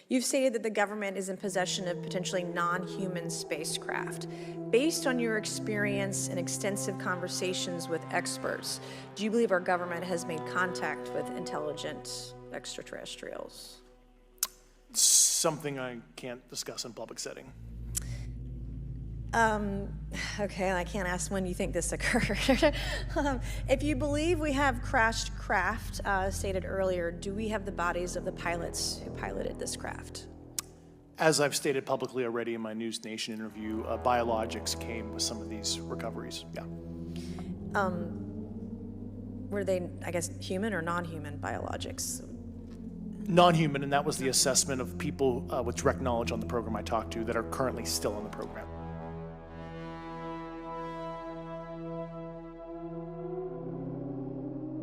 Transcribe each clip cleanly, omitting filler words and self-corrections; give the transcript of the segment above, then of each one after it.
You've stated that the government is in possession of potentially non-human spacecraft. Based on your experience and extensive conversations with experts, do you believe our government has made contact with intelligent extraterrestrials? Something I can't discuss in public setting. Okay, I can't ask when you think this occurred. If you believe we have crashed craft, stated earlier, do we have the bodies of the pilots who piloted this craft? As I've stated publicly already in my News Nation interview, biologics came with some of these recoveries, yeah. Were they, I guess, human or non-human biologics? Non-human, and that was the assessment of people with direct knowledge on the program I talked to that are currently still on the program.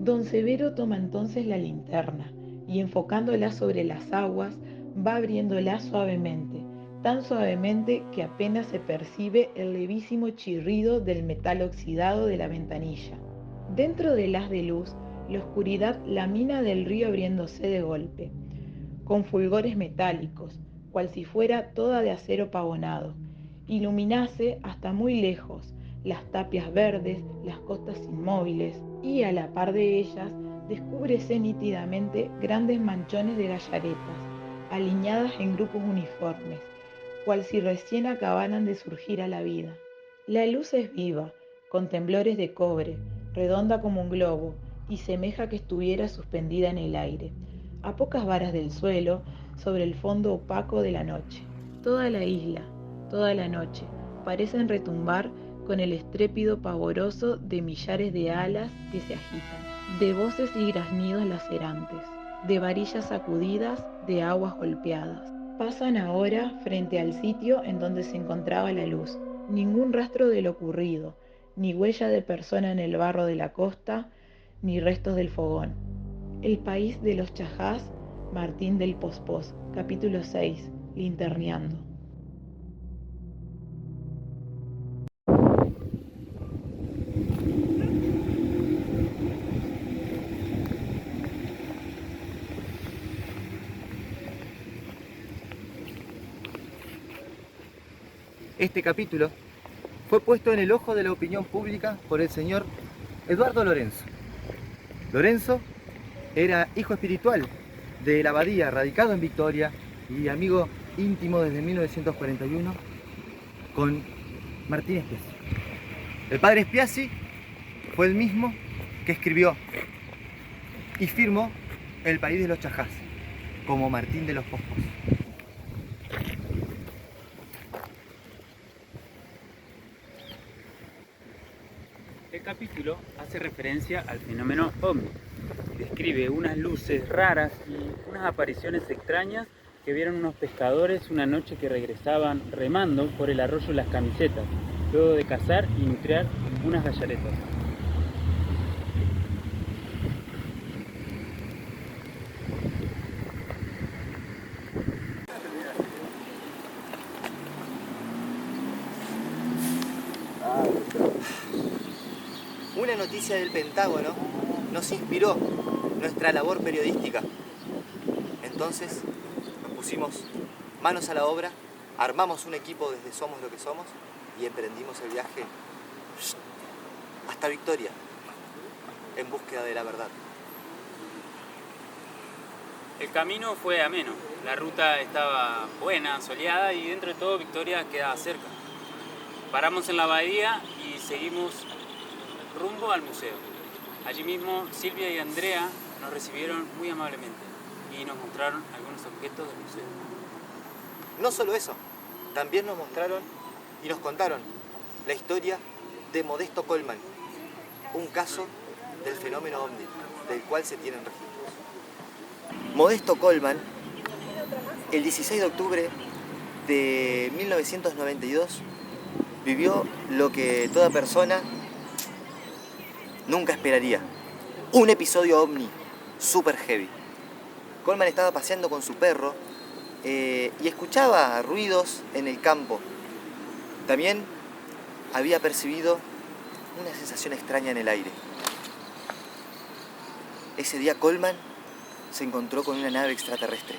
Don Severo toma entonces la linterna y enfocándola sobre las aguas, va abriéndola suavemente, tan suavemente que apenas se percibe el levísimo chirrido del metal oxidado de la ventanilla. Dentro del haz de luz, la oscuridad, la mina del río abriéndose de golpe, con fulgores metálicos, cual si fuera toda de acero pavonado, iluminase hasta muy lejos las tapias verdes, las costas inmóviles, y a la par de ellas descúbrese nítidamente grandes manchones de gallaretas, alineadas en grupos uniformes, cual si recién acabaran de surgir a la vida. La luz es viva, con temblores de cobre, redonda como un globo, y semeja que estuviera suspendida en el aire, a pocas varas del suelo, sobre el fondo opaco de la noche. Toda la isla, toda la noche, parecen retumbar con el estrépito pavoroso de millares de alas que se agitan, de voces y graznidos lacerantes, de varillas sacudidas, de aguas golpeadas. Pasan ahora frente al sitio en donde se encontraba la luz. Ningún rastro de lo ocurrido, ni huella de persona en el barro de la costa, ni restos del fogón. El país de los Chajás, Martín del Pospós, capítulo 6, Linterneando. Este capítulo fue puesto en el ojo de la opinión pública por el señor Eduardo Lorenzo. Lorenzo era hijo espiritual de la abadía, radicado en Victoria y amigo íntimo desde 1941 con Martín Spiazzi. El padre Spiazzi fue el mismo que escribió y firmó El país de los Chajás, como Martín de los Pospós. El capítulo hace referencia al fenómeno OVNI. Describe unas luces raras y unas apariciones extrañas que vieron unos pescadores una noche que regresaban remando por el arroyo Las Camisetas, luego de cazar y nutrir unas gallaretas. Una noticia del Pentágono nos inspiró nuestra labor periodística. Entonces nos pusimos manos a la obra, armamos un equipo desde Somos lo que Somos y emprendimos el viaje hasta Victoria en búsqueda de la verdad. El camino fue ameno, la ruta estaba buena, soleada y dentro de todo Victoria quedaba cerca. Paramos en la bahía y seguimos rumbo al museo. Allí mismo Silvia y Andrea nos recibieron muy amablemente y nos mostraron algunos objetos del museo. No solo eso, también nos mostraron y nos contaron la historia de Modesto Colman, un caso del fenómeno OVNI, del cual se tienen registros. Modesto Colman, el 16 de octubre de 1992, vivió lo que toda persona nunca esperaría. Un episodio OVNI super heavy. Colman estaba paseando con su perro y escuchaba ruidos en el campo. También había percibido una sensación extraña en el aire. Ese día Colman se encontró con una nave extraterrestre,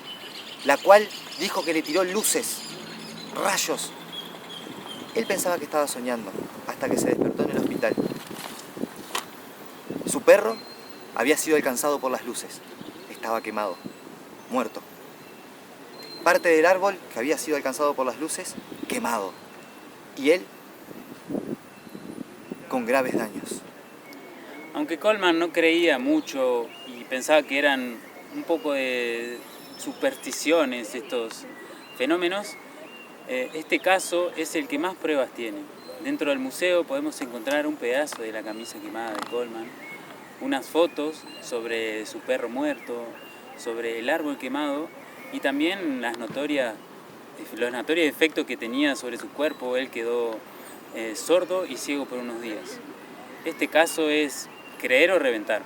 la cual Dijo que le tiró luces, rayos. Él pensaba que estaba soñando, hasta que se despertó en el hospital. Su perro había sido alcanzado por las luces. Estaba quemado, muerto. Parte del árbol que había sido alcanzado por las luces, quemado. Y él, con graves daños. Aunque Coleman no creía mucho y pensaba que eran un poco de supersticiones estos fenómenos, este caso es el que más pruebas tiene. Dentro del museo podemos encontrar un pedazo de la camisa quemada de Coleman, unas fotos sobre su perro muerto, sobre el árbol quemado y también los notorios efectos que tenía sobre su cuerpo. Él quedó sordo y ciego por unos días. Este caso es creer o reventar.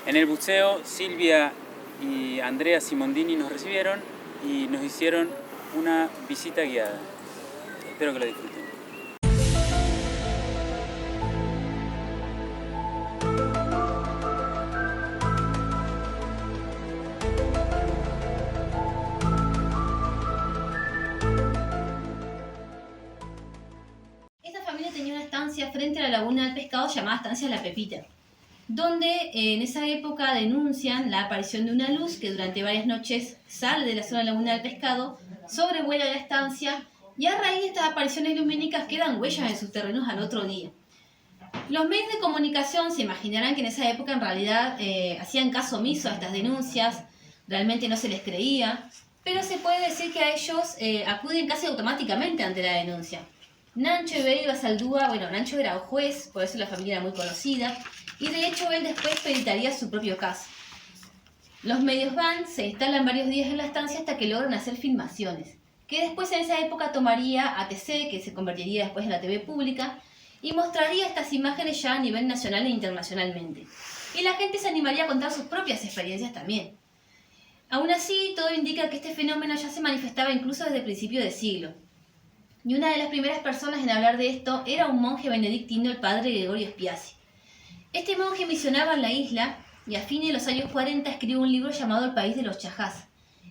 En el museo, Silvia y Andrea Simondini nos recibieron y nos hicieron una visita guiada. Espero que lo disfruten. Esta familia tenía una estancia frente a la laguna del pescado llamada Estancia La Pepita, donde en esa época denuncian la aparición de una luz que durante varias noches sale de la zona de la laguna del pescado, sobrevuela la estancia y a raíz de estas apariciones lumínicas quedan huellas en sus terrenos al otro día. Los medios de comunicación se imaginarán que en esa época en realidad hacían caso omiso a estas denuncias, realmente no se les creía, pero se puede decir que a ellos acuden casi automáticamente ante la denuncia. Nacho Iberiba Saldúa, Nacho era juez, por eso la familia era muy conocida, y de hecho él después peritaría su propio caso. Los medios van, se instalan varios días en la estancia hasta que logran hacer filmaciones, que después en esa época tomaría ATC, que se convertiría después en la TV pública, y mostraría estas imágenes ya a nivel nacional e internacionalmente. Y la gente se animaría a contar sus propias experiencias también. Aún así, todo indica que este fenómeno ya se manifestaba incluso desde el principio del siglo. Y una de las primeras personas en hablar de esto era un monje benedictino, el padre Gregorio Spiazzi. Este monje misionaba en la isla y a fines de los años 40 escribe un libro llamado El País de los Chajás.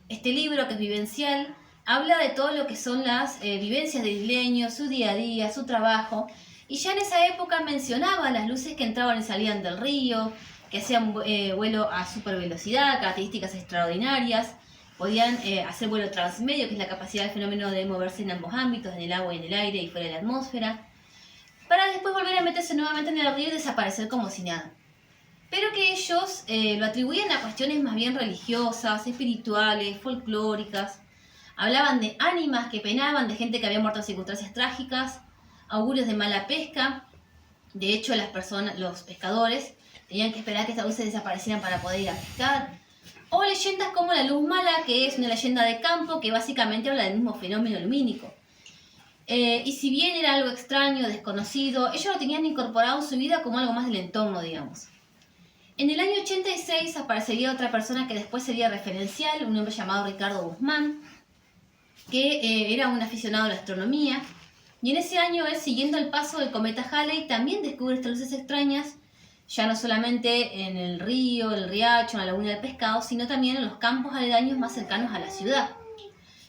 Este libro, que es vivencial, habla de todo lo que son las vivencias del isleño, su día a día, su trabajo, y ya en esa época mencionaba las luces que entraban y salían del río, que hacían vuelo a supervelocidad, características extraordinarias, podían hacer vuelo transmedio, que es la capacidad del fenómeno de moverse en ambos ámbitos, en el agua y en el aire y fuera de la atmósfera, para después volver a meterse nuevamente en el río y desaparecer como si nada. Pero que ellos lo atribuían a cuestiones más bien religiosas, espirituales, folclóricas. Hablaban de ánimas que penaban, de gente que había muerto en circunstancias trágicas, augurios de mala pesca. De hecho, los pescadores tenían que esperar que estas luces desaparecieran para poder ir a pescar. O leyendas como la luz mala, que es una leyenda de campo que básicamente habla del mismo fenómeno lumínico. Y si bien era algo extraño, desconocido, ellos lo tenían incorporado en su vida como algo más del entorno, digamos. En el año 86 aparecería otra persona que después sería referencial, un hombre llamado Ricardo Guzmán, que era un aficionado a la astronomía. Y en ese año él, siguiendo el paso del cometa Halley, también descubre estas luces extrañas, ya no solamente en el río, el riacho, en la laguna del pescado, sino también en los campos aledaños más cercanos a la ciudad.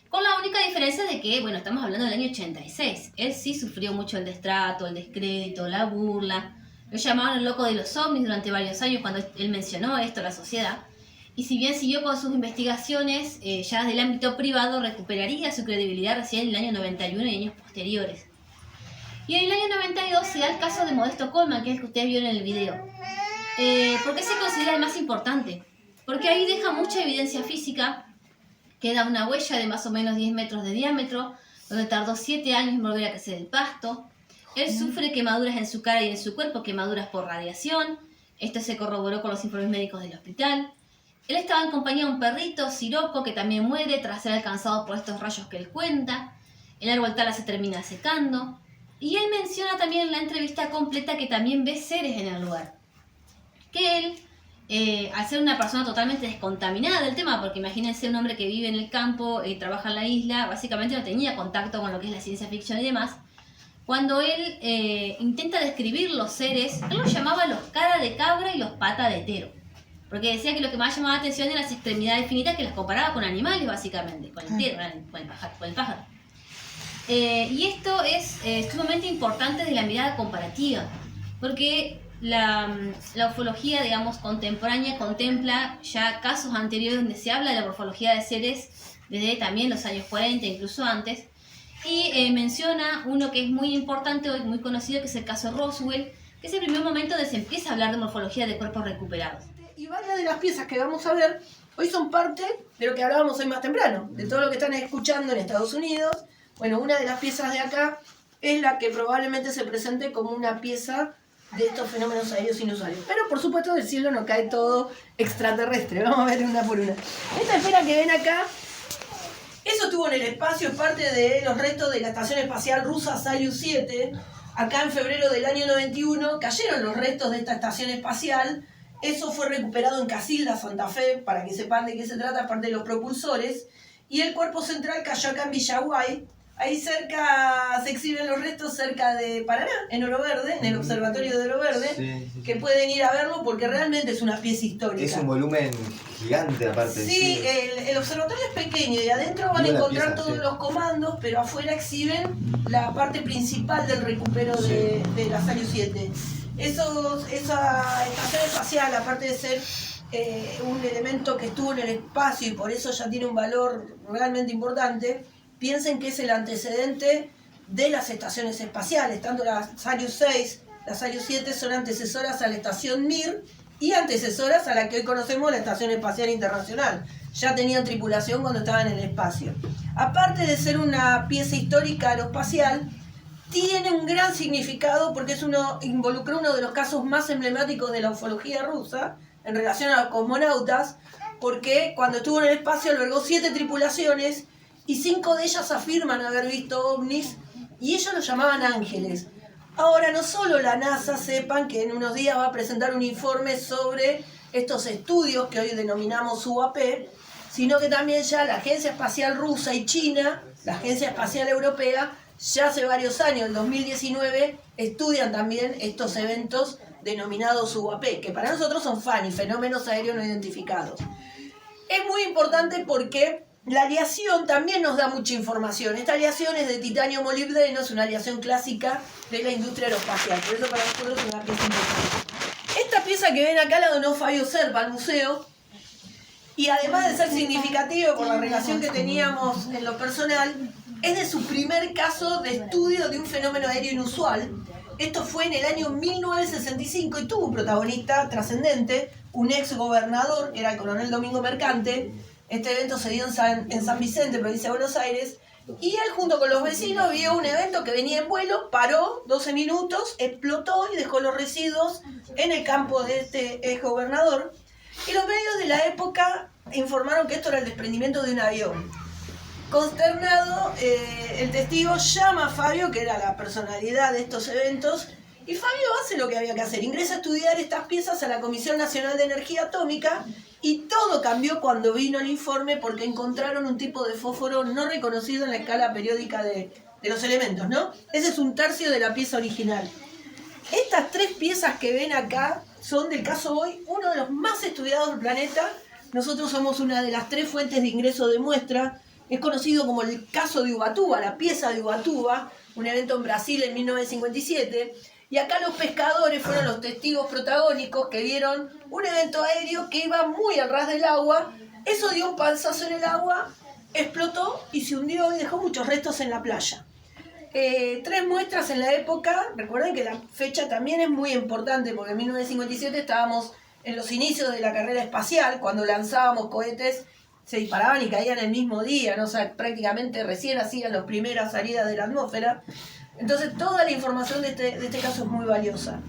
Con la única diferencia de que, estamos hablando del año 86. Él sí sufrió mucho el destrato, el descrédito, la burla. Lo llamaban el loco de los ovnis durante varios años cuando él mencionó esto a la sociedad. Y si bien siguió con sus investigaciones, ya desde el ámbito privado recuperaría su credibilidad recién en el año 91 y años posteriores. Y en el año 92 se da el caso de Modesto Coleman, que es el que ustedes vieron en el video. ¿Por qué se considera el más importante? Porque ahí deja mucha evidencia física. Queda una huella de más o menos 10 metros de diámetro, donde tardó 7 años en volver a crecer el pasto. Él sufre quemaduras en su cara y en su cuerpo, quemaduras por radiación. Esto se corroboró con los informes médicos del hospital. Él estaba en compañía de un perrito, Siroco, que también muere tras ser alcanzado por estos rayos que él cuenta. El árbol tala se termina secando. Y él menciona también en la entrevista completa que también ve seres en el lugar. Que él, al ser una persona totalmente descontaminada del tema, porque imagínense un hombre que vive en el campo y trabaja en la isla, básicamente no tenía contacto con lo que es la ciencia ficción y demás. Cuando él intenta describir los seres, él los llamaba los cara de cabra y los pata de tero. porque decía que lo que más llamaba la atención eran las extremidades finitas, que las comparaba con animales básicamente, con el pájaro. Y esto es sumamente importante de la mirada comparativa, porque la ufología, digamos, contemporánea contempla ya casos anteriores donde se habla de la morfología de seres desde también los años 40, incluso antes, y menciona uno que es muy importante hoy, muy conocido, que es el caso Roswell, que es el primer momento donde se empieza a hablar de morfología de cuerpos recuperados. Y varias de las piezas que vamos a ver hoy son parte de lo que hablábamos hoy más temprano, de todo lo que están escuchando en Estados Unidos. Bueno, una de las piezas de acá es la que probablemente se presente como una pieza de estos fenómenos aéreos inusuales. Pero por supuesto del cielo no cae todo extraterrestre. Vamos a ver una por una. Esta esfera que ven acá, eso estuvo en el espacio, es parte de los restos de la estación espacial rusa Soyuz 7. Acá en febrero del año 91 cayeron los restos de esta estación espacial. Eso fue recuperado en Casilda, Santa Fe, para que sepan de qué se trata, parte de los propulsores. Y el cuerpo central cayó acá en Villaguay. Ahí cerca se exhiben los restos, cerca de Paraná, en Oro Verde, en el observatorio de Oro Verde, que pueden ir a verlo porque realmente es una pieza histórica. Es un volumen gigante aparte. Sí, el observatorio es pequeño y adentro van a encontrar todos los comandos, pero afuera exhiben la parte principal del recupero de la Soyuz 7. Esa estación espacial, aparte de ser un elemento que estuvo en el espacio y por eso ya tiene un valor realmente importante, piensen que es el antecedente de las estaciones espaciales. Tanto la Soyuz 6, la Soyuz 7 son antecesoras a la estación Mir y antecesoras a la que hoy conocemos, la Estación Espacial Internacional. Ya tenían tripulación cuando estaban en el espacio. Aparte de ser una pieza histórica aeroespacial, tiene un gran significado porque involucró uno de los casos más emblemáticos de la ufología rusa en relación a los cosmonautas, porque cuando estuvo en el espacio albergó 7 tripulaciones y 5 de ellas afirman haber visto ovnis y ellos los llamaban ángeles. Ahora, no solo la NASA, sepan que en unos días va a presentar un informe sobre estos estudios que hoy denominamos UAP, sino que también ya la Agencia Espacial Rusa y China, la Agencia Espacial Europea, ya hace varios años, en 2019, estudian también estos eventos denominados UAP, que para nosotros son FANI, fenómenos aéreos no identificados. Es muy importante porque la aleación también nos da mucha información. Esta aleación es de titanio molibdeno, es una aleación clásica de la industria aeroespacial, por eso para nosotros es una pieza importante. Esta pieza que ven acá la donó Fabio Serpa al museo, y además de ser significativo por la relación que teníamos en lo personal, es de su primer caso de estudio de un fenómeno aéreo inusual. Esto fue en el año 1965 y tuvo un protagonista trascendente, un ex gobernador, que era el coronel Domingo Mercante. Este evento se dio en San Vicente, provincia de Buenos Aires, y él junto con los vecinos vio un evento que venía en vuelo, paró 12 minutos, explotó y dejó los residuos en el campo de este ex gobernador. Y los medios de la época informaron que esto era el desprendimiento de un avión. Consternado, el testigo llama a Fabio, que era la personalidad de estos eventos, y Fabio hace lo que había que hacer, ingresa a estudiar estas piezas a la Comisión Nacional de Energía Atómica, y todo cambió cuando vino el informe porque encontraron un tipo de fósforo no reconocido en la escala periódica de los elementos, ¿no? Ese es un tercio de la pieza original. Estas 3 piezas que ven acá son del caso hoy, uno de los más estudiados del planeta. Nosotros somos una de las 3 fuentes de ingreso de muestra. Es conocido como el caso de Ubatuba, la pieza de Ubatuba, un evento en Brasil en 1957. Y acá los pescadores fueron los testigos protagónicos que vieron un evento aéreo que iba muy al ras del agua. Eso dio un panzazo en el agua, explotó y se hundió y dejó muchos restos en la playa. 3 muestras en la época. Recuerden que la fecha también es muy importante porque en 1957 estábamos en los inicios de la carrera espacial, cuando lanzábamos cohetes, se disparaban y caían el mismo día, ¿no? O sea, prácticamente recién hacían las primeras salidas de la atmósfera. Entonces toda la información de este caso es muy valiosa.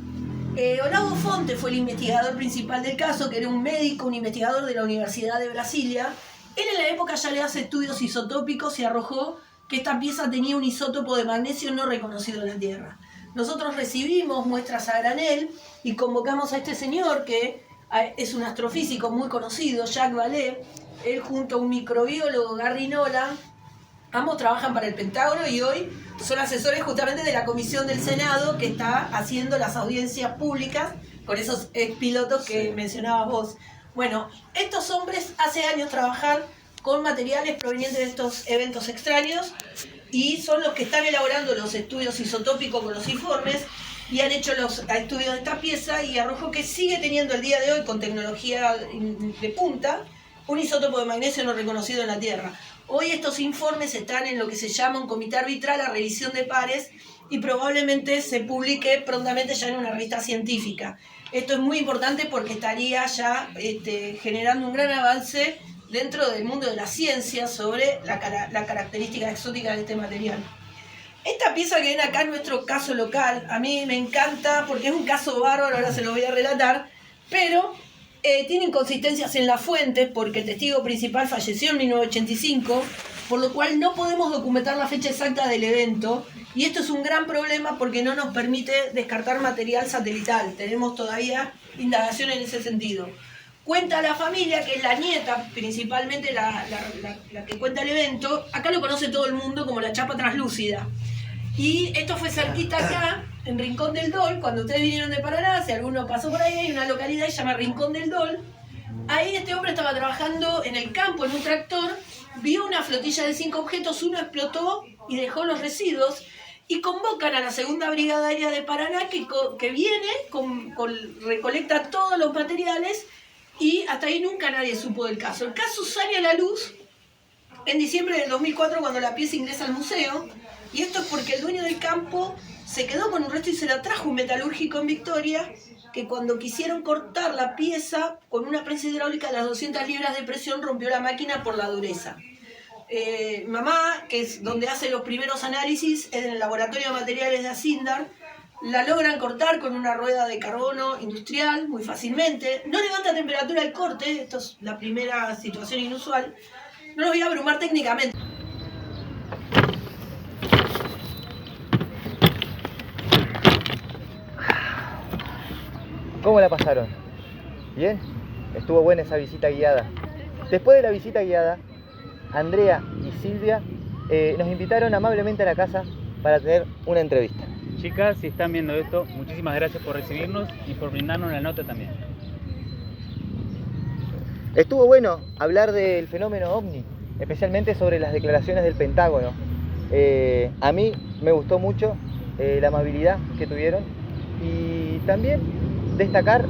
Olavo Fonte fue el investigador principal del caso, que era un médico, un investigador de la Universidad de Brasilia. Él en la época ya le hace estudios isotópicos y arrojó que esta pieza tenía un isótopo de magnesio no reconocido en la Tierra. Nosotros recibimos muestras a granel y convocamos a este señor, que es un astrofísico muy conocido, Jacques Vallée. Él junto a un microbiólogo, Gary Nolan, ambos trabajan para el Pentágono y hoy son asesores justamente de la Comisión del Senado que está haciendo las audiencias públicas con esos expilotos que mencionabas vos. Bueno, estos hombres hace años trabajan con materiales provenientes de estos eventos extraños y son los que están elaborando los estudios isotópicos con los informes y han hecho los estudios de esta pieza y arrojó que sigue teniendo el día de hoy, con tecnología de punta, un isótopo de magnesio no reconocido en la Tierra. Hoy estos informes están en lo que se llama un comité arbitral a revisión de pares y probablemente se publique prontamente ya en una revista científica. Esto es muy importante porque estaría ya generando un gran avance dentro del mundo de la ciencia sobre la característica exótica de este material. Esta pieza que ven acá en nuestro caso local, a mí me encanta porque es un caso bárbaro, ahora se lo voy a relatar, pero tiene inconsistencias en las fuentes porque el testigo principal falleció en 1985, por lo cual no podemos documentar la fecha exacta del evento, y esto es un gran problema porque no nos permite descartar material satelital. Tenemos todavía indagación en ese sentido. Cuenta la familia, que es la nieta, principalmente la que cuenta el evento, acá lo conoce todo el mundo como la chapa translúcida. Y esto fue cerquita acá, en Rincón del Dol, cuando ustedes vinieron de Paraná, si alguno pasó por ahí, hay una localidad que se llama Rincón del Dol. Ahí este hombre estaba trabajando en el campo, en un tractor, vio una flotilla de 5 objetos, uno explotó y dejó los residuos, y convocan a la segunda brigada aérea de Paraná que viene, recolecta todos los materiales, y hasta ahí nunca nadie supo del caso. El caso sale a la luz en diciembre del 2004 cuando la pieza ingresa al museo, y esto es porque el dueño del campo se quedó con un resto y se la trajo un metalúrgico en Victoria, que cuando quisieron cortar la pieza con una prensa hidráulica de las 200 libras de presión rompió la máquina por la dureza. Mamá, que es donde hace los primeros análisis, en el laboratorio de materiales de Asindar, la logran cortar con una rueda de carbono industrial muy fácilmente. No levanta temperatura el corte, esto es la primera situación inusual. No los voy a abrumar técnicamente. ¿Cómo la pasaron? ¿Bien? Estuvo buena esa visita guiada. Después de la visita guiada, Andrea y Silvia nos invitaron amablemente a la casa para tener una entrevista. Chicas, si están viendo esto, muchísimas gracias por recibirnos y por brindarnos la nota también. Estuvo bueno hablar del fenómeno OVNI, especialmente sobre las declaraciones del Pentágono. A mí me gustó mucho la amabilidad que tuvieron y también destacar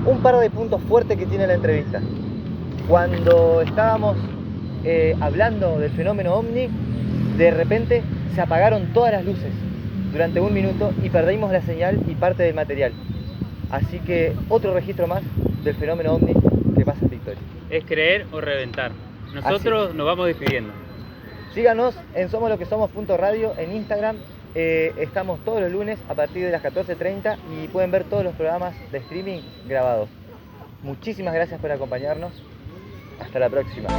un par de puntos fuertes que tiene la entrevista. Cuando estábamos hablando del fenómeno OVNI, de repente se apagaron todas las luces durante un minuto y perdimos la señal y parte del material. Así que otro registro más del fenómeno OVNI que pasa en Victoria. Es creer o reventar. Nosotros nos vamos despidiendo. Síganos en somosloquesomos.radio en Instagram. Estamos todos los lunes a partir de las 14:30 y pueden ver todos los programas de streaming grabados. Muchísimas gracias por acompañarnos. Hasta la próxima.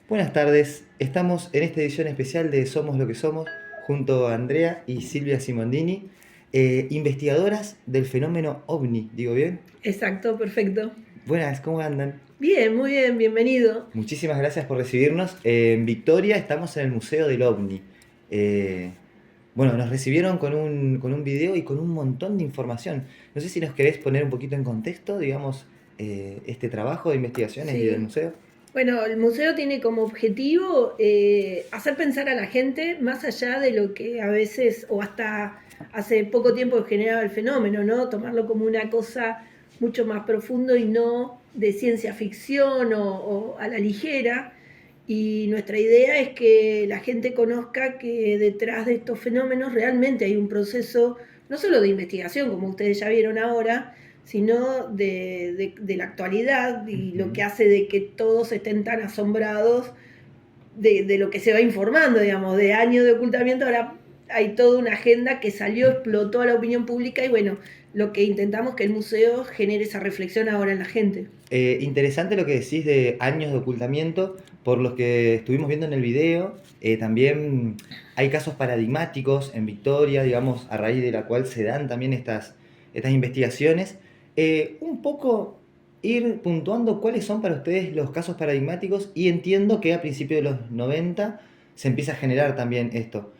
Buenas tardes, estamos en esta edición especial de Somos lo que somos junto a Andrea y Silvia Simondini, investigadoras del fenómeno OVNI, ¿digo bien? Exacto, perfecto. Buenas, ¿cómo andan? Bien, muy bien, bienvenido. Muchísimas gracias por recibirnos. En Victoria estamos en el Museo del OVNI. Bueno, nos recibieron con un video y con un montón de información. No sé si nos querés poner un poquito en contexto, digamos, este trabajo de investigaciones y del museo. Bueno, el museo tiene como objetivo hacer pensar a la gente más allá de lo que a veces o hasta hace poco tiempo generaba el fenómeno, ¿no? Tomarlo como una cosa mucho más profundo y no de ciencia ficción o a la ligera. Y nuestra idea es que la gente conozca que detrás de estos fenómenos realmente hay un proceso no solo de investigación, como ustedes ya vieron ahora, sino de la actualidad y lo que hace de que todos estén tan asombrados de lo que se va informando, digamos, de años de ocultamiento. Ahora hay toda una agenda que salió, explotó a la opinión pública y bueno, lo que intentamos que el museo genere esa reflexión ahora en la gente. Interesante lo que decís de años de ocultamiento, por los que estuvimos viendo en el video. También hay casos paradigmáticos en Victoria, digamos, a raíz de la cual se dan también estas investigaciones. Un poco ir puntuando cuáles son para ustedes los casos paradigmáticos, y entiendo que a principios de los 90 se empieza a generar también esto.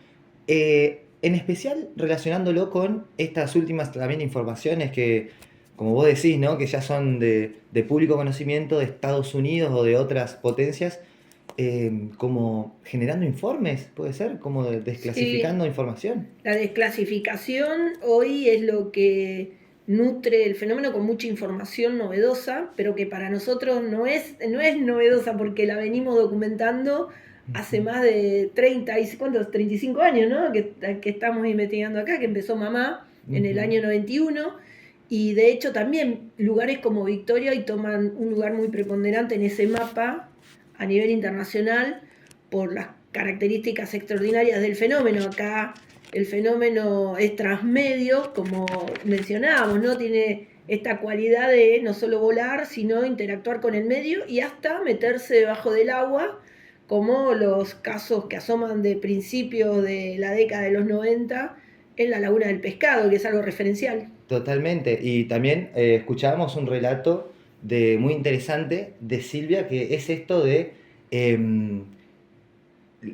En especial relacionándolo con estas últimas también informaciones que, como vos decís, ¿no? Que ya son de público conocimiento de Estados Unidos o de otras potencias, como generando informes, puede ser, como desclasificando información. La desclasificación hoy es lo que nutre el fenómeno con mucha información novedosa, pero que para nosotros no es novedosa porque la venimos documentando hace más de 35 años, ¿no? Que estamos investigando acá, que empezó Mamá en el año 91, y de hecho también lugares como Victoria hoy toman un lugar muy preponderante en ese mapa a nivel internacional por las características extraordinarias del fenómeno. Acá el fenómeno es transmedio, como mencionábamos, ¿no? Tiene esta cualidad de no solo volar, sino interactuar con el medio y hasta meterse debajo del agua, como los casos que asoman de principios de la década de los 90 en la Laguna del Pescado, que es algo referencial. Totalmente. Y también escuchábamos un relato muy interesante de Silvia, que es esto de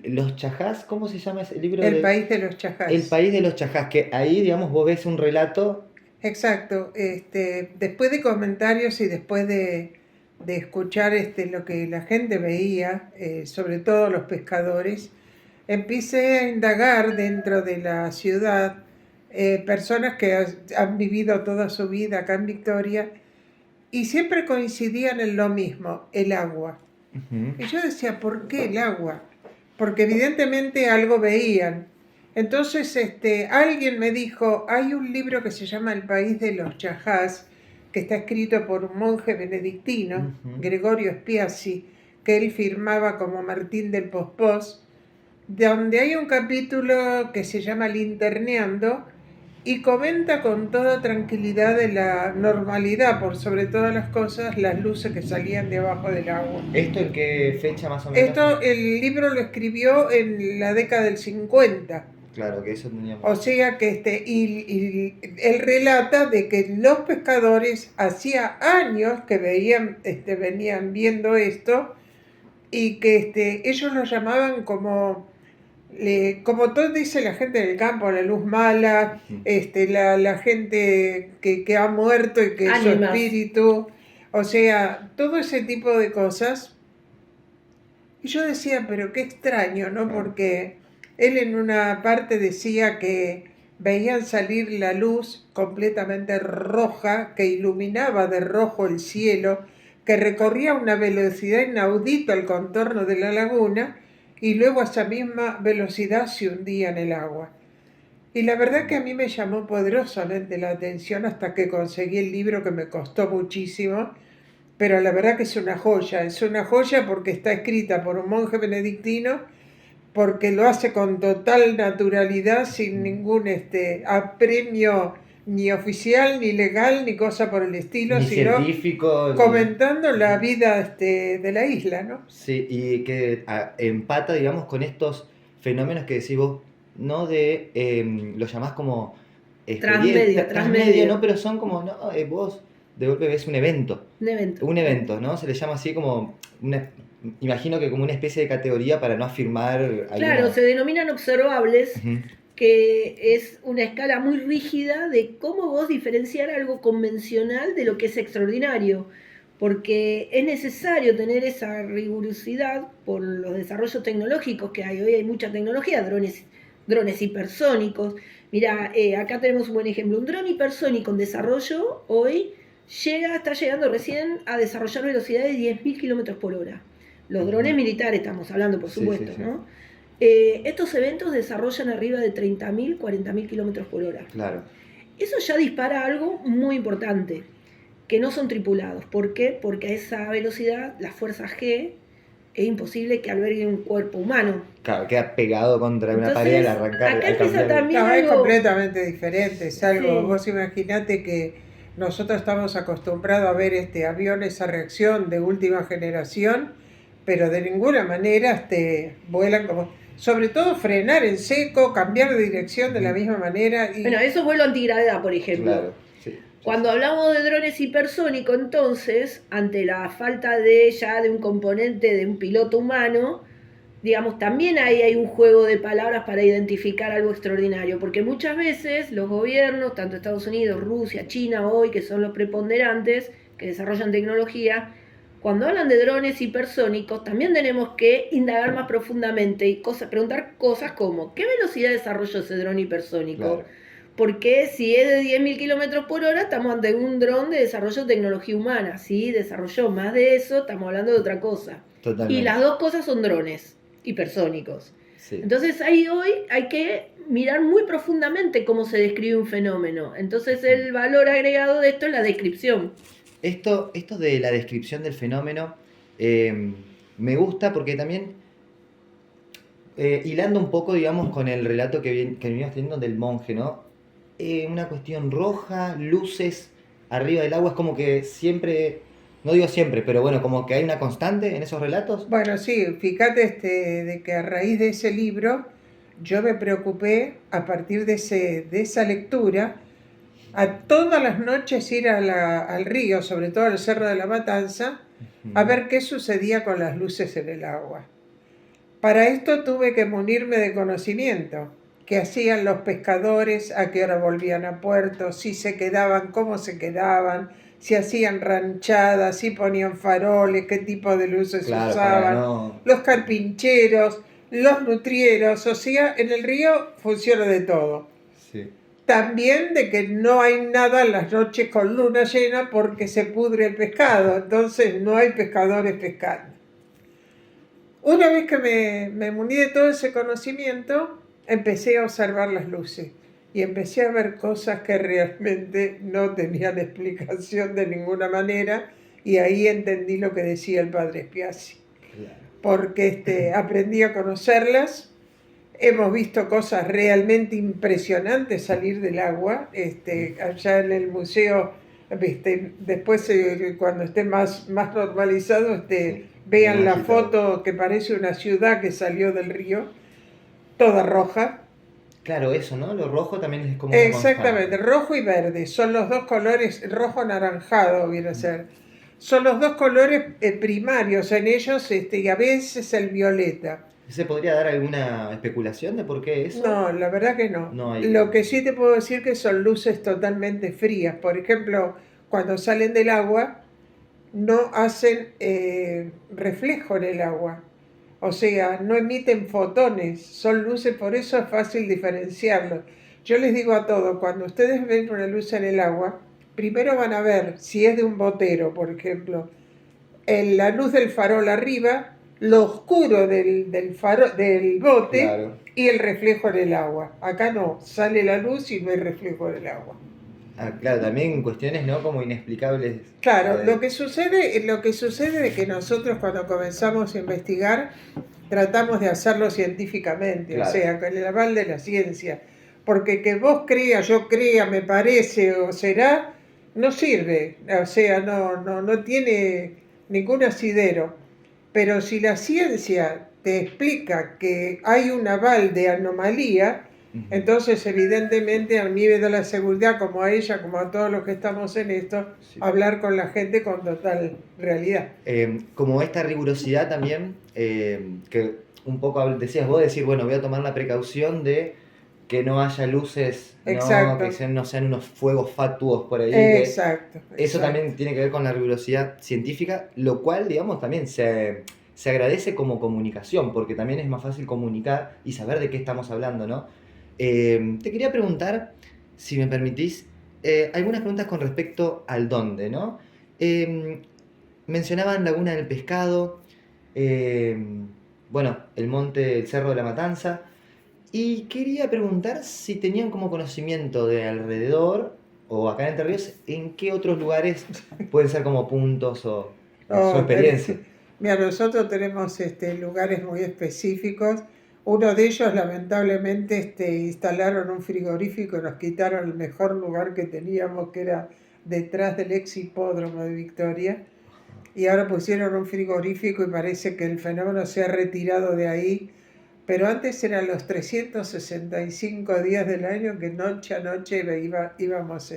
los chajás. ¿Cómo se llama ese libro? El país de los chajás. El país de los chajás, que ahí, digamos, vos ves un relato. Exacto. Después de comentarios y después de escuchar lo que la gente veía, sobre todo los pescadores, empecé a indagar dentro de la ciudad personas que han vivido toda su vida acá en Victoria y siempre coincidían en lo mismo, el agua. Uh-huh. Y yo decía, ¿por qué el agua? Porque evidentemente algo veían. Entonces alguien me dijo, hay un libro que se llama El país de los chajás, que está escrito por un monje benedictino, Uh-huh. Gregorio Spiazzi, que él firmaba como Martín del Pospós, donde hay un capítulo que se llama Linterneando y comenta con toda tranquilidad de la normalidad, por sobre todas las cosas, las luces que salían de abajo del agua. ¿Esto en qué fecha más o menos? El libro lo escribió en la década del 50. Claro, que eso teníamos. O sea que y él relata de que los pescadores hacía años que venían viendo esto y que ellos lo llamaban como todo dice la gente del campo, la luz mala, la gente que ha muerto y que su espíritu, o sea, todo ese tipo de cosas. Y yo decía, pero qué extraño, ¿no? Porque él en una parte decía que veían salir la luz completamente roja, que iluminaba de rojo el cielo, que recorría una velocidad inaudita el contorno de la laguna, y luego a esa misma velocidad se hundía en el agua. Y la verdad que a mí me llamó poderosamente la atención hasta que conseguí el libro, que me costó muchísimo, pero la verdad que es una joya porque está escrita por un monje benedictino, porque lo hace con total naturalidad, sin ningún apremio ni oficial, ni legal, ni cosa por el estilo, ni sino científico, comentando la vida de la isla, ¿no? Sí, y que empata, digamos, con estos fenómenos que decís vos, ¿no? Lo llamás como transmedio, ¿no? Pero son como, no, vos de golpe ves un evento. Un evento, ¿no? Se le llama así como imagino que como una especie de categoría para no afirmar. Claro, se denominan observables. Uh-huh. Que es una escala muy rígida de cómo vos diferenciar algo convencional de lo que es extraordinario, porque es necesario tener esa rigurosidad por los desarrollos tecnológicos que hay. Hoy hay mucha tecnología, drones hipersónicos. Mira, acá tenemos un buen ejemplo, un dron hipersónico en desarrollo hoy está llegando recién a desarrollar velocidades de 10.000 kilómetros por hora. Los drones militares estamos hablando, por supuesto, sí. ¿No? Estos eventos desarrollan arriba de 30.000, 40.000 kilómetros por hora. Claro. Eso ya dispara algo muy importante, que no son tripulados. ¿Por qué? Porque a esa velocidad, la fuerza G, es imposible que albergue un cuerpo humano. Claro, queda pegado contra una pared al arrancar. Acá empieza también no, algo... es completamente diferente. Es algo, sí. Vos imaginate que nosotros estamos acostumbrados a ver aviones a reacción de última generación, pero de ninguna manera vuelan como... Sobre todo frenar en seco, cambiar de dirección de la misma manera. Bueno, eso es vuelo antigravedad, por ejemplo. Claro, sí. Cuando hablamos de drones hipersónicos, entonces, ante la falta de un componente de un piloto humano, digamos, también ahí hay un juego de palabras para identificar algo extraordinario, porque muchas veces los gobiernos, tanto Estados Unidos, Rusia, China hoy, que son los preponderantes, que desarrollan tecnología, cuando hablan de drones hipersónicos, también tenemos que indagar más profundamente y preguntar cosas como, ¿qué velocidad de desarrollo ese dron hipersónico? Claro. Porque si es de 10.000 kilómetros por hora, estamos ante un dron de desarrollo de tecnología humana. Si desarrolló más de eso, estamos hablando de otra cosa. Totalmente. Y las dos cosas son drones hipersónicos. Sí. Entonces ahí hoy hay que mirar muy profundamente cómo se describe un fenómeno. Entonces el valor agregado de esto es la descripción. Esto de la descripción del fenómeno me gusta porque también, hilando un poco, digamos, con el relato que venimos teniendo del monje, ¿no? Una cuestión roja, luces arriba del agua, es como que siempre, no digo siempre, pero bueno, como que hay una constante en esos relatos. Bueno, sí, fíjate de que a raíz de ese libro yo me preocupé a partir de esa lectura a todas las noches ir al río, sobre todo al Cerro de la Matanza, a ver qué sucedía con las luces en el agua. Para esto tuve que munirme de conocimiento. ¿Qué hacían los pescadores? ¿A qué hora volvían a puerto? ¿Si se quedaban? ¿Cómo se quedaban? ¿Si hacían ranchadas? ¿Si ponían faroles? ¿Qué tipo de luces usaban? Los carpincheros, los nutrieros, o sea, en el río funciona de todo. Sí. También de que no hay nada en las noches con luna llena porque se pudre el pescado, entonces no hay pescadores pescando. Una vez que me muní de todo ese conocimiento, empecé a observar las luces y empecé a ver cosas que realmente no tenían explicación de ninguna manera, y ahí entendí lo que decía el padre Spiazzi. Porque aprendí a conocerlas. Hemos visto cosas realmente impresionantes salir del agua, allá en el museo, después cuando esté más normalizado, vean la foto que parece una ciudad que salió del río, toda roja. Claro, eso, ¿no? Lo rojo también es como... Exactamente, rojo y verde, son los dos colores, rojo anaranjado viene a ser. Son los dos colores primarios en ellos, y a veces el violeta. ¿Se podría dar alguna especulación de por qué eso? No, la verdad que no. hay... Lo que sí te puedo decir que son luces totalmente frías. Por ejemplo, cuando salen del agua, no hacen reflejo en el agua. O sea, no emiten fotones, son luces, por eso es fácil diferenciarlos. Yo les digo a todos, cuando ustedes ven una luz en el agua, primero van a ver si es de un botero, por ejemplo, la luz del farol arriba, lo oscuro del bote, claro, y el reflejo en el agua. Acá no, sale la luz y no hay reflejo en el agua. Ah, claro, también cuestiones, ¿no?, como inexplicables. Claro, lo que sucede es que nosotros cuando comenzamos a investigar tratamos de hacerlo científicamente, claro, o sea, con el aval de la ciencia, porque que vos creas, yo crea, me parece o será, no sirve, o sea, no tiene ningún asidero. Pero si la ciencia te explica que hay un aval de anomalía, entonces evidentemente a mí me da la seguridad, como a ella, como a todos los que estamos en esto, sí, hablar con la gente con total realidad. Como esta rigurosidad también, que un poco decías vos, decir, bueno, voy a tomar la precaución de que no haya luces, ¿no?, que no sean unos fuegos fatuos por ahí. Exacto. Eso también tiene que ver con la rigurosidad científica, lo cual, digamos, también se agradece como comunicación, porque también es más fácil comunicar y saber de qué estamos hablando, ¿no? Te quería preguntar, si me permitís, algunas preguntas con respecto al dónde, ¿no? Mencionaban Laguna del Pescado, bueno, el monte, el Cerro de la Matanza, y quería preguntar si tenían como conocimiento de alrededor, o acá en Entre Ríos, en qué otros lugares pueden ser como puntos o su experiencia. Mira, nosotros tenemos lugares muy específicos. Uno de ellos, lamentablemente, instalaron un frigorífico y nos quitaron el mejor lugar que teníamos, que era detrás del ex hipódromo de Victoria. Y ahora pusieron un frigorífico y parece que el fenómeno se ha retirado de ahí. Pero antes eran los 365 días del año que noche a noche íbamos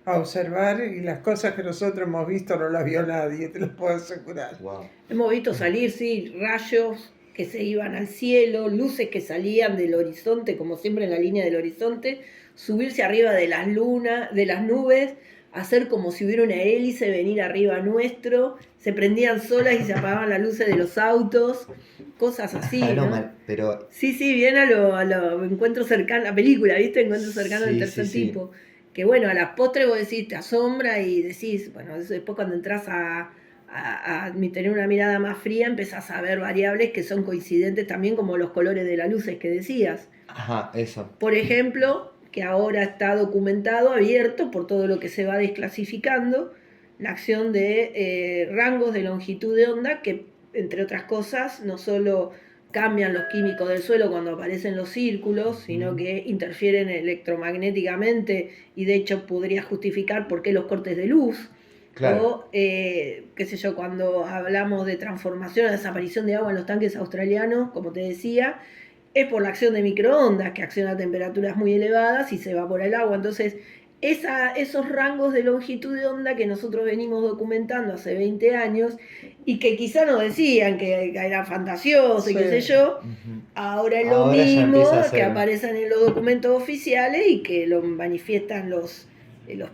a observar y las cosas que nosotros hemos visto no las vio nadie, te lo puedo asegurar. Wow. Hemos visto salir, sí, rayos que se iban al cielo, luces que salían del horizonte, como siempre en la línea del horizonte, subirse arriba de las lunas, de las nubes, hacer como si hubiera una hélice, venir arriba nuestro, se prendían solas y se apagaban las luces de los autos, cosas así, ¿no? Pero Sí, bien a lo encuentro cercano, la película, ¿viste? Encuentro cercano del tercer tipo. Que bueno, a las postres vos decís, te asombra y decís, bueno, eso después cuando entras a tener una mirada más fría, empezás a ver variables que son coincidentes también, como los colores de las luces que decías. Ajá, eso. Por ejemplo, que ahora está documentado, abierto, por todo lo que se va desclasificando, la acción de rangos de longitud de onda que, entre otras cosas, no solo cambian los químicos del suelo cuando aparecen los círculos, sino que interfieren electromagnéticamente y de hecho podría justificar por qué los cortes de luz. Claro. O, qué sé yo, cuando hablamos de transformación o desaparición de agua en los tanques australianos, como te decía, es por la acción de microondas que acciona a temperaturas muy elevadas y se evapora el agua. Entonces, esos rangos de longitud de onda que nosotros venimos documentando hace 20 años y que quizá nos decían que era fantasioso y qué sé yo, ahora es lo Ahora ya mismo empieza a ser. que aparecen en los documentos oficiales y que lo manifiestan los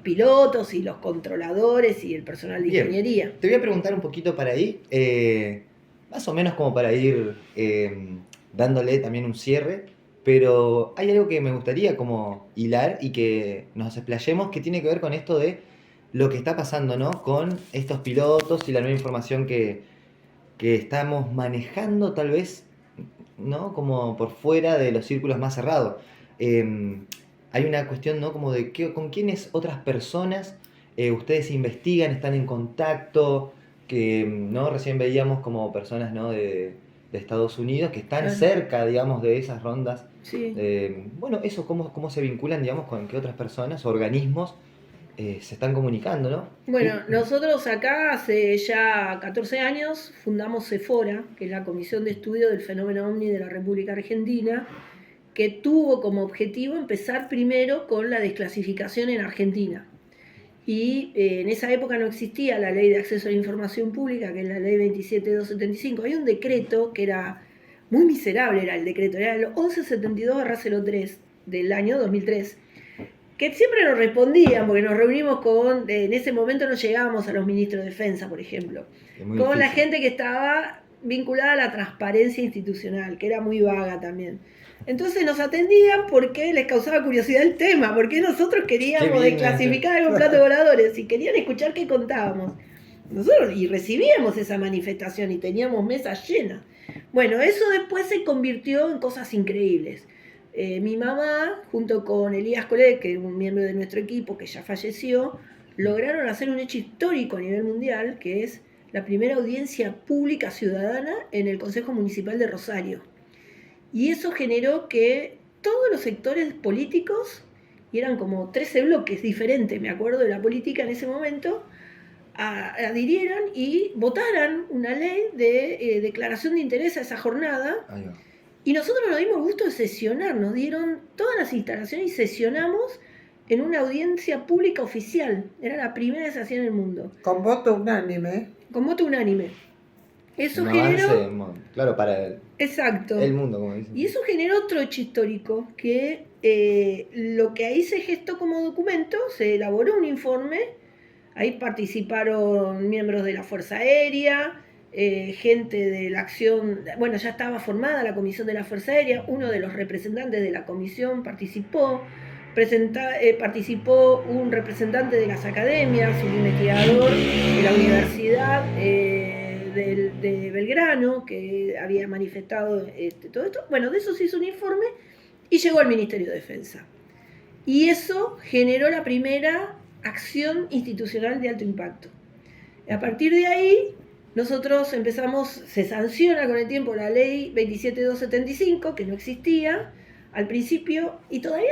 pilotos y los controladores y el personal de Bien. ingeniería. Te voy a preguntar un poquito para ahí, más o menos como para ir dándole también un cierre, pero hay algo que me gustaría como hilar y que nos explayemos que tiene que ver con esto de lo que está pasando, ¿no? Con estos pilotos y la nueva información que estamos manejando tal vez, ¿no? Como por fuera de los círculos más cerrados. Hay una cuestión, ¿no? Como de con quiénes otras personas ustedes investigan, están en contacto, que, ¿no? Recién veíamos como personas, ¿no? de Estados Unidos que están cerca, digamos, de esas rondas. Sí. Bueno, eso, cómo se vinculan, digamos, con qué otras personas, organismos se están comunicando, ¿no? Bueno, nosotros acá hace ya 14 años fundamos CEFORA, que es la Comisión de Estudio del Fenómeno OVNI de la República Argentina, que tuvo como objetivo empezar primero con la desclasificación en Argentina. Y en esa época no existía la Ley de Acceso a la Información Pública, que es la Ley 27275. Hay un decreto que era muy miserable, era el decreto, era el 1172/03 del año 2003, que siempre nos respondían, porque nos reunimos con, en ese momento no llegábamos a los ministros de Defensa, por ejemplo, con la gente que estaba vinculada a la transparencia institucional, que era muy vaga también. Entonces nos atendían porque les causaba curiosidad el tema, porque nosotros queríamos desclasificar algo en plato voladores y querían escuchar qué contábamos. Nosotros y recibíamos esa manifestación y teníamos mesas llenas. Bueno, eso después se convirtió en cosas increíbles. Mi mamá, junto con Elías Colet, que es un miembro de nuestro equipo que ya falleció, lograron hacer un hecho histórico a nivel mundial, que es la primera audiencia pública ciudadana en el Consejo Municipal de Rosario. Y eso generó que todos los sectores políticos, y eran como 13 bloques diferentes, me acuerdo, de la política en ese momento, adhirieran y votaran una ley de declaración de interés a esa jornada. Ahí va. Y nosotros nos dimos gusto de sesionar, nos dieron todas las instalaciones y sesionamos en una audiencia pública oficial. Era la primera que se hacía en el mundo. Con voto unánime. Con voto unánime. Eso Un generó... avance, claro, para Exacto. el mundo, como dicen. Y eso generó otro hecho histórico, que lo que ahí se gestó como documento, se elaboró un informe, ahí participaron miembros de la Fuerza Aérea, gente de la acción, bueno, ya estaba formada la Comisión de la Fuerza Aérea, uno de los representantes de la comisión participó un representante de las academias, un investigador de la Universidad de Belgrano, que había manifestado todo esto. Bueno, de eso se hizo un informe y llegó al Ministerio de Defensa. Y eso generó la primera acción institucional de alto impacto. A partir de ahí, nosotros se sanciona con el tiempo la ley 27275, que no existía al principio, y todavía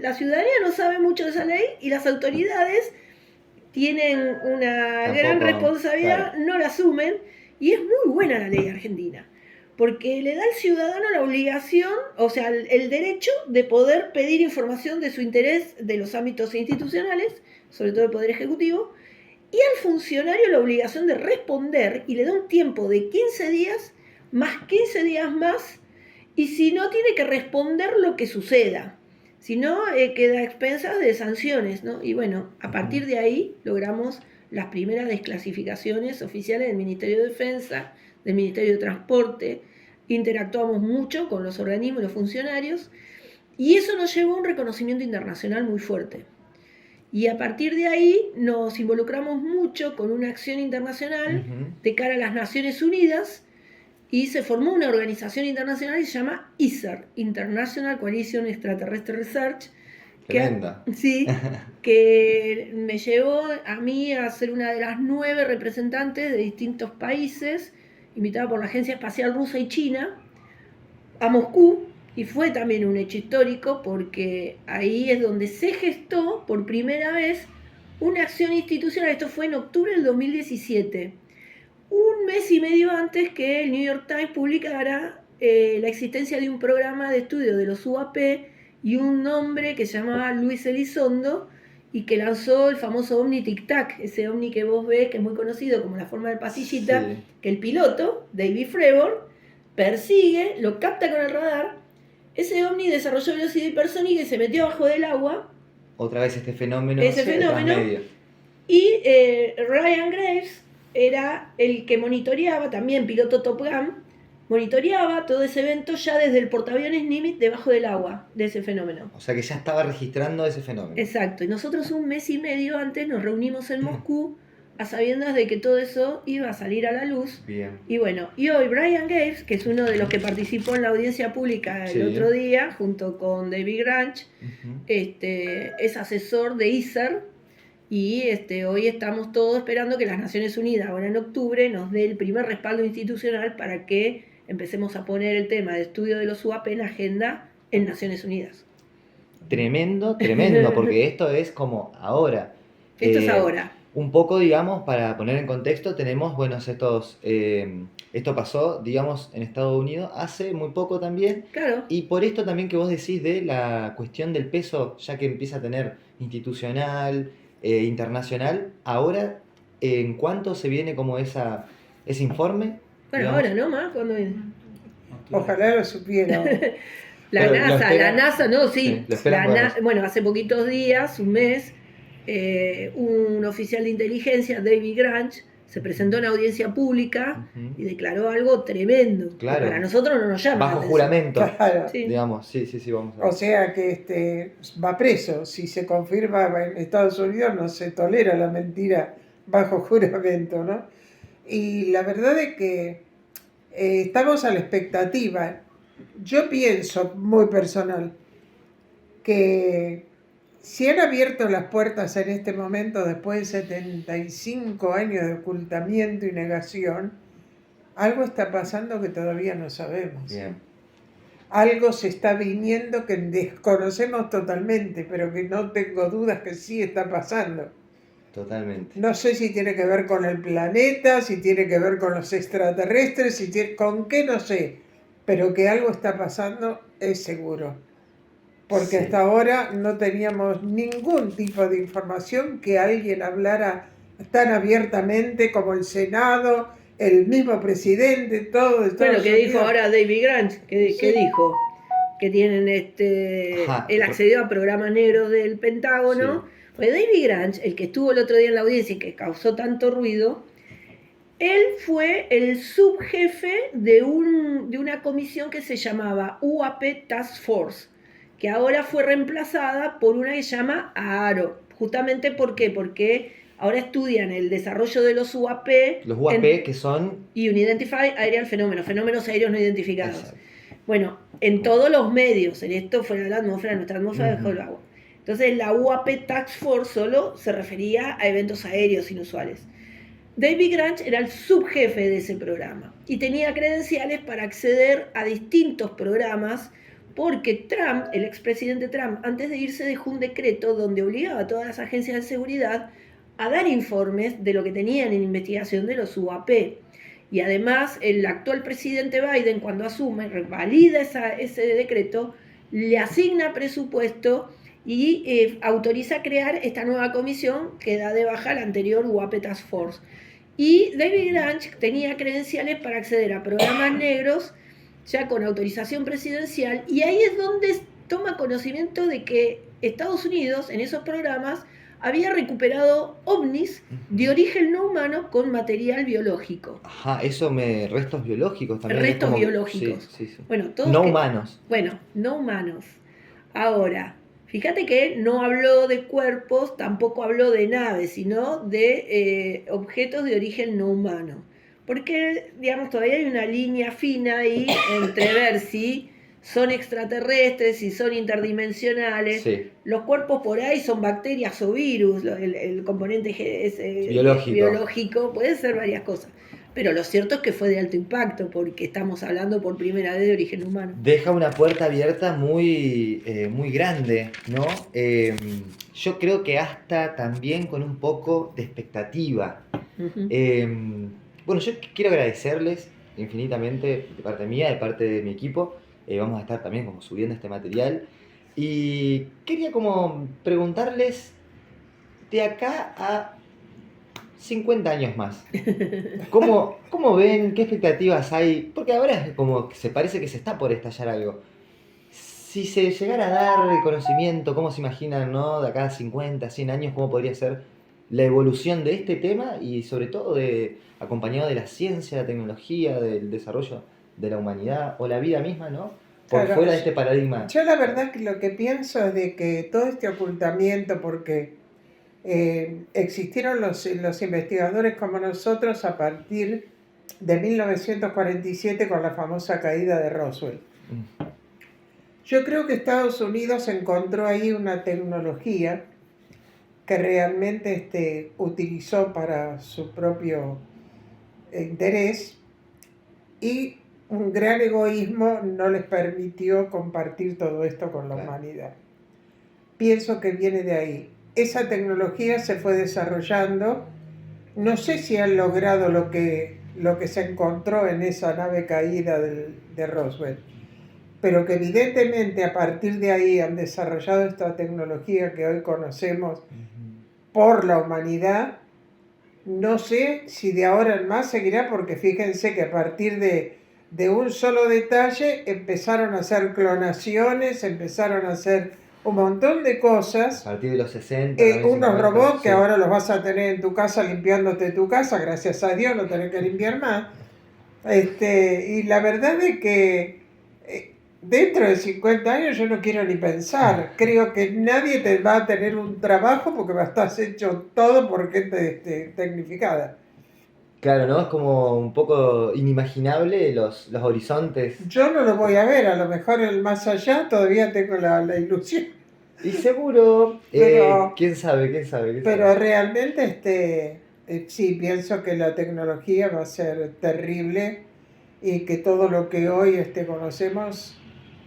la ciudadanía no sabe mucho de esa ley, y las autoridades tienen una gran responsabilidad, claro. No la asumen, y es muy buena la ley argentina, porque le da al ciudadano la obligación, o sea, el derecho de poder pedir información de su interés de los ámbitos institucionales, sobre todo el Poder Ejecutivo, y al funcionario la obligación de responder y le da un tiempo de 15 días más 15 días más, y si no, tiene que responder lo que suceda. Si no, queda a expensas de sanciones, ¿no? Y bueno, a partir de ahí logramos las primeras desclasificaciones oficiales del Ministerio de Defensa, del Ministerio de Transporte, interactuamos mucho con los organismos y los funcionarios, y eso nos llevó a un reconocimiento internacional muy fuerte. Y a partir de ahí nos involucramos mucho con una acción internacional de cara a las Naciones Unidas, y se formó una organización internacional que se llama ISER, International Coalition Extraterrestre Research, que me llevó a mí a ser una de las 9 representantes de distintos países, invitada por la Agencia Espacial Rusa y China, a Moscú, y fue también un hecho histórico porque ahí es donde se gestó por primera vez una acción institucional. Esto fue en octubre del 2017. Un mes y medio antes que el New York Times publicara la existencia de un programa de estudio de los UAP y un hombre que se llamaba Luis Elizondo y que lanzó el famoso ovni Tic Tac, ese ovni que vos ves que es muy conocido como la forma del pasillita, que el piloto, David Fravor, persigue, lo capta con el radar. Ese ovni desarrolló velocidad hipersónica y se metió abajo del agua. Otra vez este fenómeno. Y Ryan Graves era el que monitoreaba, también piloto Top Gun, monitoreaba todo ese evento ya desde el portaaviones Nimitz debajo del agua de ese fenómeno. O sea que ya estaba registrando ese fenómeno. Exacto, y nosotros un mes y medio antes nos reunimos en Moscú a sabiendas de que todo eso iba a salir a la luz. Bien. Y bueno, y hoy Brian Graves, que es uno de los que participó en la audiencia pública el otro día, junto con David Granch, es asesor de ISER. Y hoy estamos todos esperando que las Naciones Unidas, ahora en octubre, nos dé el primer respaldo institucional para que empecemos a poner el tema de estudio de los UAP en agenda en Naciones Unidas. Tremendo, porque esto es como ahora. Esto es ahora. Un poco, digamos, para poner en contexto, tenemos, bueno, esto pasó, digamos, en Estados Unidos hace muy poco también. Claro. Y por esto también que vos decís de la cuestión del peso, ya que empieza a tener institucional, internacional, ahora, ¿en cuánto se viene como ese informe? Bueno, digamos, ahora, ¿no? Más cuando... Ojalá lo supiera. La NASA, no, sí. Bueno, hace poquitos días, un mes, un oficial de inteligencia, David Granch, se presentó en audiencia pública y declaró algo tremendo. Claro. Para nosotros no nos llama. Bajo juramento. Claro. Sí. Digamos, sí, vamos a ver. O sea que va preso. Si se confirma en Estados Unidos, no se tolera la mentira bajo juramento, ¿no? Y la verdad es que estamos a la expectativa. Yo pienso, muy personal, que si han abierto las puertas en este momento después de 75 años de ocultamiento y negación, algo está pasando que todavía no sabemos. Bien. Algo se está viniendo que desconocemos totalmente, pero que no tengo dudas que sí está pasando. Totalmente. No sé si tiene que ver con el planeta, si tiene que ver con los extraterrestres, con qué no sé, pero que algo está pasando es seguro. Porque hasta ahora no teníamos ningún tipo de información que alguien hablara tan abiertamente como el Senado, el mismo presidente, todo. Bueno, que dijo ahora David Granch, que dijo que tienen él accedió a programas negros del Pentágono. Sí. Fue David Granch, el que estuvo el otro día en la audiencia y que causó tanto ruido. Él fue el subjefe de una comisión que se llamaba UAP Task Force, que ahora fue reemplazada por una que se llama AARO. Justamente, ¿por qué? Porque ahora estudian el desarrollo de los UAP. Los UAP que son... Unidentified Aerial Phenomena, fenómenos aéreos no identificados. Exacto. Bueno, en todos los medios, en esto fuera de la atmósfera, nuestra atmósfera debajo del agua. Entonces la UAP Task Force solo se refería a eventos aéreos inusuales. David Granch era el subjefe de ese programa y tenía credenciales para acceder a distintos programas porque Trump, el expresidente Trump, antes de irse dejó un decreto donde obligaba a todas las agencias de seguridad a dar informes de lo que tenían en investigación de los UAP. Y además el actual presidente Biden, cuando asume, revalida ese decreto, le asigna presupuesto y autoriza crear esta nueva comisión que da de baja la anterior UAPE Task Force. Y David Grange tenía credenciales para acceder a programas negros ya con autorización presidencial, y ahí es donde toma conocimiento de que Estados Unidos en esos programas había recuperado ovnis de origen no humano con material biológico. Ajá, restos biológicos también. Restos biológicos. Sí, sí. Bueno, humanos. Bueno, no humanos. Ahora, fíjate que no habló de cuerpos, tampoco habló de naves, sino de objetos de origen no humano. Porque, digamos, todavía hay una línea fina ahí entre ver si son extraterrestres, si son interdimensionales. Sí. Los cuerpos por ahí son bacterias o virus, el componente es biológico, puede ser varias cosas. Pero lo cierto es que fue de alto impacto, porque estamos hablando por primera vez de origen humano. Deja una puerta abierta muy grande, ¿no? Yo creo que hasta también con un poco de expectativa. Bueno, yo quiero agradecerles infinitamente de parte mía, de parte de mi equipo. Vamos a estar también como subiendo este material. Y quería como preguntarles de acá a 50 años más. ¿Cómo ven? ¿Qué expectativas hay? Porque ahora es como que se parece que se está por estallar algo. Si se llegara a dar el conocimiento, ¿cómo se imaginan, no? De acá a 50, 100 años, ¿cómo podría ser la evolución de este tema? Y sobre todo acompañado de la ciencia, la tecnología, del desarrollo de la humanidad o la vida misma, ¿no? Por Claro, fuera de este paradigma. Yo la verdad que lo que pienso es de que todo este ocultamiento, porque existieron los investigadores como nosotros a partir de 1947 con la famosa caída de Roswell. Yo creo que Estados Unidos encontró ahí una tecnología que realmente utilizó para su propio interés, y un gran egoísmo no les permitió compartir todo esto con la humanidad. Pienso que viene de ahí. Esa tecnología se fue desarrollando. No sé si han logrado lo que se encontró en esa nave caída de Roswell, pero que evidentemente a partir de ahí han desarrollado esta tecnología que hoy conocemos por la humanidad. No sé si de ahora en más seguirá, porque fíjense que a partir de un solo detalle empezaron a hacer clonaciones, empezaron a hacer un montón de cosas. A partir de los 60. Unos robots que ahora los vas a tener en tu casa limpiándote tu casa, gracias a Dios no tenés que limpiar más. Y la verdad es que dentro de 50 años yo no quiero ni pensar. Creo que nadie te va a tener un trabajo porque va a estar hecho todo por gente tecnificada. Claro, ¿no? Es como un poco inimaginable los horizontes. Yo no lo voy a ver, a lo mejor el más allá todavía tengo la ilusión. Y seguro, pero, quién sabe. Pero realmente sí, pienso que la tecnología va a ser terrible y que todo lo que hoy conocemos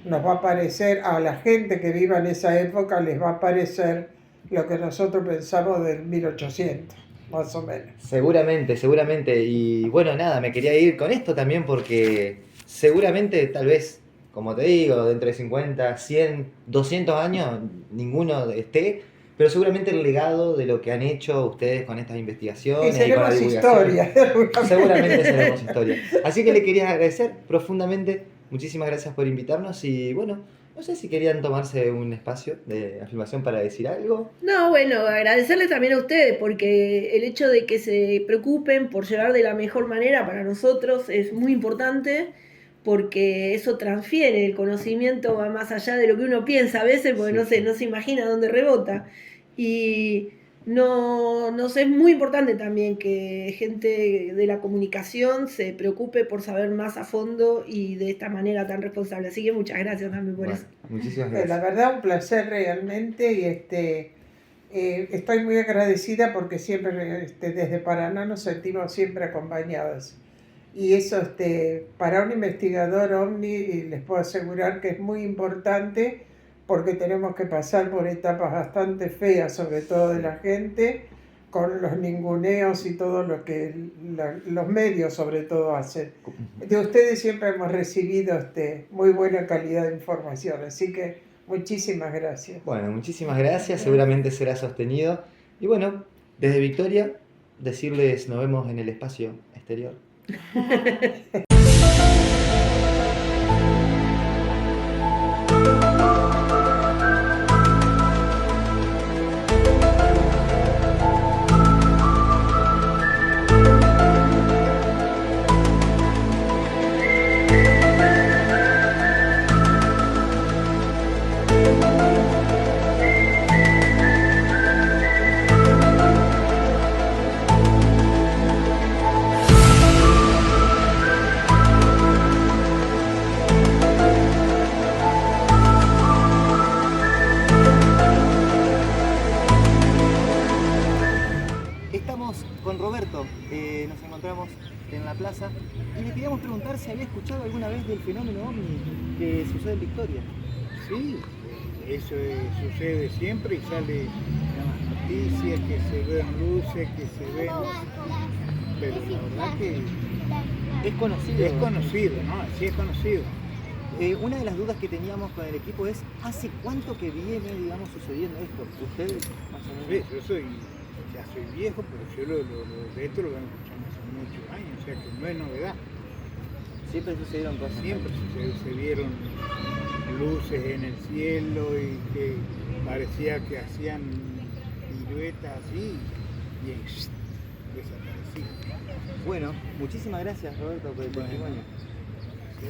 nos va a parecer, a la gente que viva en esa época les va a parecer lo que nosotros pensamos del 1800. Más o menos. Seguramente. Y bueno, nada, me quería ir con esto también porque seguramente, tal vez, como te digo, dentro de 50, 100, 200 años, ninguno esté, pero seguramente el legado de lo que han hecho ustedes con estas investigaciones. Y seremos con la divulgación, historia. Seguramente seremos historia. Así que le quería agradecer profundamente. Muchísimas gracias por invitarnos y bueno, no sé si querían tomarse un espacio de afirmación para decir algo. No, bueno, agradecerles también a ustedes, porque el hecho de que se preocupen por llevar de la mejor manera para nosotros es muy importante, porque eso transfiere, el conocimiento va más allá de lo que uno piensa a veces, porque no se imagina dónde rebota. Y nos es muy importante también que gente de la comunicación se preocupe por saber más a fondo y de esta manera tan responsable. Así que muchas gracias también por eso. Muchísimas gracias. La verdad, un placer realmente, y estoy muy agradecida porque siempre desde Paraná nos sentimos siempre acompañados. Y eso para un investigador OVNI les puedo asegurar que es muy importante, porque tenemos que pasar por etapas bastante feas, sobre todo de la gente, con los ninguneos y todo lo que los medios sobre todo hacen. De ustedes siempre hemos recibido muy buena calidad de información, así que Muchísimas gracias. Bueno, muchísimas gracias, seguramente será sostenido. Y bueno, desde Victoria, decirles nos vemos en el espacio exterior. Estamos con Roberto, nos encontramos en la plaza y le queríamos preguntar si había escuchado alguna vez del fenómeno OVNI que sucede en Victoria. Sí, eso sucede siempre y sale en las noticias, que se ven luces, que se ven... Pero la verdad que Es conocido. es conocido, ¿no? Sí es conocido. Una de las dudas que teníamos con el equipo es ¿hace cuánto que viene, digamos, sucediendo esto? ¿Ustedes más o Sí, menos? yo ya soy viejo, pero yo de esto lo vengo escuchando hace muchos años, o sea que no es novedad. Siempre sucedieron cosas. Siempre se vieron luces en el cielo y que parecía que hacían piruetas así y desaparecían. Bueno, muchísimas gracias Roberto por el Bueno. testimonio. Sí.